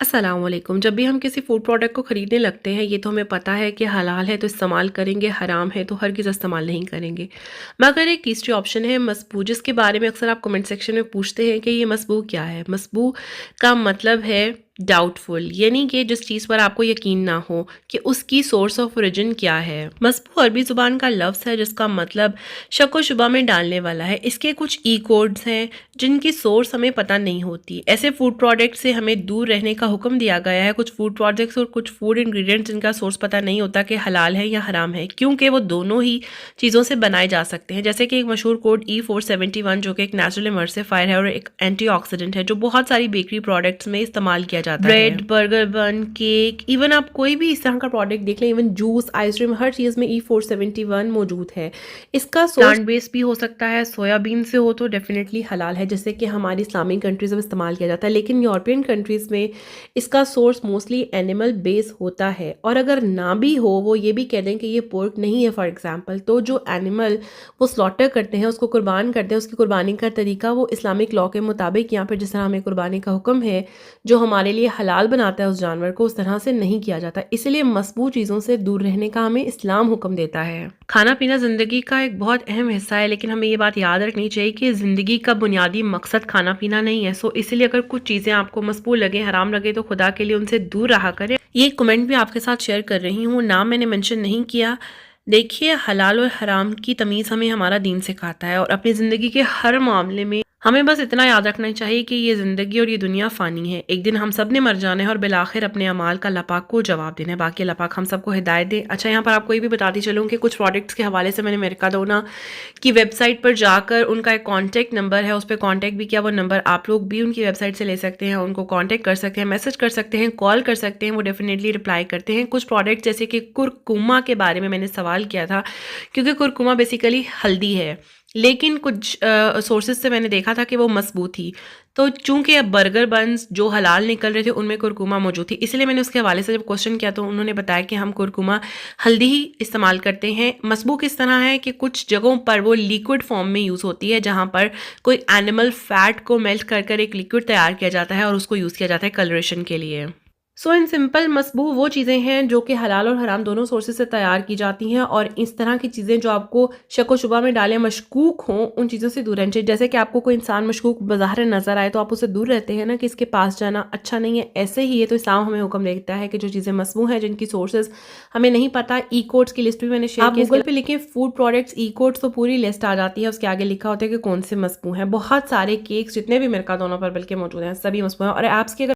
السلام علیکم۔ جب بھی ہم کسی فوڈ پروڈکٹ کو خریدنے لگتے ہیں یہ تو ہمیں پتہ ہے کہ حلال ہے تو استعمال کریں گے، حرام ہے تو ہرگز استعمال نہیں کریں گے، مگر ایک تیسری آپشن ہے مسبوع، جس کے بارے میں اکثر آپ کمنٹ سیکشن میں پوچھتے ہیں کہ یہ مسبوع کیا ہے۔ مسبوع کا مطلب ہے ڈاؤٹ فل، یعنی کہ جس چیز پر آپ کو یقین نہ ہو کہ اس کی سورس آف اوریجن کیا ہے۔ مسبوع عربی زبان کا لفظ ہے جس کا مطلب شک و شبہ میں ڈالنے والا ہے۔ اس کے کچھ ای کوڈز ہیں جن کی سورس ہمیں پتہ نہیں ہوتی۔ ایسے فوڈ پروڈکٹ سے ہمیں دور رہنے کا حکم دیا گیا ہے۔ کچھ فوڈ پروڈکٹس اور کچھ فوڈ انگریڈینٹس جن کا سورس پتہ نہیں ہوتا کہ حلال ہے یا حرام ہے، کیونکہ وہ دونوں ہی چیزوں سے بنائے جا سکتے ہیں، جیسے کہ ایک مشہور کوڈ E471 جو کہ ایک نیچرل امرسیفائر ہے اور ایک اینٹی آکسیڈنٹ ہے جو بہت ساری بیکری پروڈکٹس میں استعمال کیا جاتا ہے۔ بریڈ، برگر، بن، کیک، ایون آپ کوئی بھی اس طرح کا پروڈکٹ دیکھ لیں، ایون جوس، آئس کریم، ہر چیز میں E471 موجود ہے۔ اس کا سورس پلانٹ بیس بھی ہو سکتا ہے، سویا بین سے ہو تو ڈیفینیٹلی حلال ہے، جیسے کہ ہماری اسلامک کنٹریز میں استعمال کیا جاتا ہے، لیکن یورپین کنٹریز میں اس کا سورس موسٹلی اینیمل بیس ہوتا ہے، اور اگر نہ بھی ہو، وہ یہ بھی کہہ دیں کہ یہ پورک نہیں ہے فار ایگزامپل، تو جو اینیمل وہ سلاٹر کرتے ہیں، اس کو قربان کرتے ہیں، اس کی قربانی کا طریقہ وہ اسلامک لاء کے مطابق یا پھر جس طرح ہمیں قربانی کا حکم ہے جو ہمارے لیے حلال بناتا ہے اس جانور کو، اس طرح سے نہیں کیا جاتا۔ اسی لیے مسبوع چیزوں سے دور رہنے کا ہمیں اسلام حکم دیتا ہے۔ کھانا پینا زندگی کا ایک بہت اہم حصہ ہے، لیکن ہمیں یہ بات یاد رکھنی چاہیے کہ زندگی کا بنیادی مقصد کھانا پینا نہیں ہے، اسی لیے اگر کچھ چیزیں آپ کو مسبوع لگے، حرام لگے، تو خدا کے لیے ان سے دور رہا کریں۔ یہ کمنٹ بھی آپ کے ساتھ شیئر کر رہی ہوں، نام میں نے منشن نہیں کیا۔ دیکھیے، حلال اور حرام کی تمیز ہمیں ہمارا دین سکھاتا ہے، اور اپنی زندگی کے ہر معاملے میں ہمیں بس اتنا یاد رکھنا چاہیے کہ یہ زندگی اور یہ دنیا فانی ہے، ایک دن ہم سب نے مر جانا ہے اور بالآخر اپنے اعمال کا اللہ پاک کو جواب دینا ہے۔ باقی اللہ پاک ہم سب کو ہدایت دے۔ اچھا، یہاں پر آپ کو یہ بھی بتاتی چلوں کہ کچھ پروڈکٹس کے حوالے سے میں نے مرکادونا کی ویب سائٹ پر جا کر ان کا ایک کانٹیکٹ نمبر ہے، اس پہ کانٹیکٹ بھی کیا، وہ نمبر آپ لوگ بھی ان کی ویب سائٹ سے لے سکتے ہیں، ان کو کانٹیکٹ کر سکتے ہیں، میسج کر سکتے ہیں، کال کر سکتے ہیں، وہ ڈیفینیٹلی رپلائی کرتے ہیں۔ کچھ پروڈکٹ جیسے کہ کرکما کے بارے میں نے سوال کیا تھا، کیونکہ کرکما بیسیکلی ہلدی ہے، لیکن کچھ سورسز سے میں نے دیکھا تھا کہ وہ مسبوع تھی، تو چونکہ اب برگر بنز جو حلال نکل رہے تھے ان میں کرکما موجود تھی، اس لیے میں نے اس کے حوالے سے جب کوشچن کیا تو انہوں نے بتایا کہ ہم کرکما ہلدی ہی استعمال کرتے ہیں۔ مسبوع کس طرح ہے کہ کچھ جگہوں پر وہ لیکوڈ فارم میں یوز ہوتی ہے، جہاں پر کوئی اینیمل فیٹ کو میلٹ کر کر ایک لیکوڈ تیار کیا جاتا ہے اور اس کو یوز کیا جاتا ہے کلریشن کے لیے۔ سو ان سمپل، مسبوع وہ چیزیں ہیں جو کہ حلال اور حرام دونوں سورسز سے تیار کی جاتی ہیں، اور اس طرح کی چیزیں جو آپ کو شک و شبہ میں ڈالیں، مشکوک ہوں، ان چیزوں سے دور رہنا چاہیے۔ جیسے کہ آپ کو کوئی انسان مشکوک بظاہر نظر آئے تو آپ اسے دور رہتے ہیں نا، کہ اس کے پاس جانا اچھا نہیں ہے، ایسے ہی ہے تو اسلام ہمیں حکم دیتا ہے کہ جو چیزیں مسبوع ہیں، جن کی سورسز ہمیں نہیں پتہ، ای کوڈز کی لسٹ بھی میں نے شیئر کی، آپ گوگل پہ لکھیں فوڈ پروڈکٹس ای کوڈز تو پوری لسٹ آ جاتی ہے، اس کے آگے لکھا ہوتا ہے کہ کون سے مسبوع ہیں۔ بہت سارے کیکس جتنے بھی مرکادونا پر بلکہ موجود ہیں سبھی مسبوع ہیں، اور ایپس کی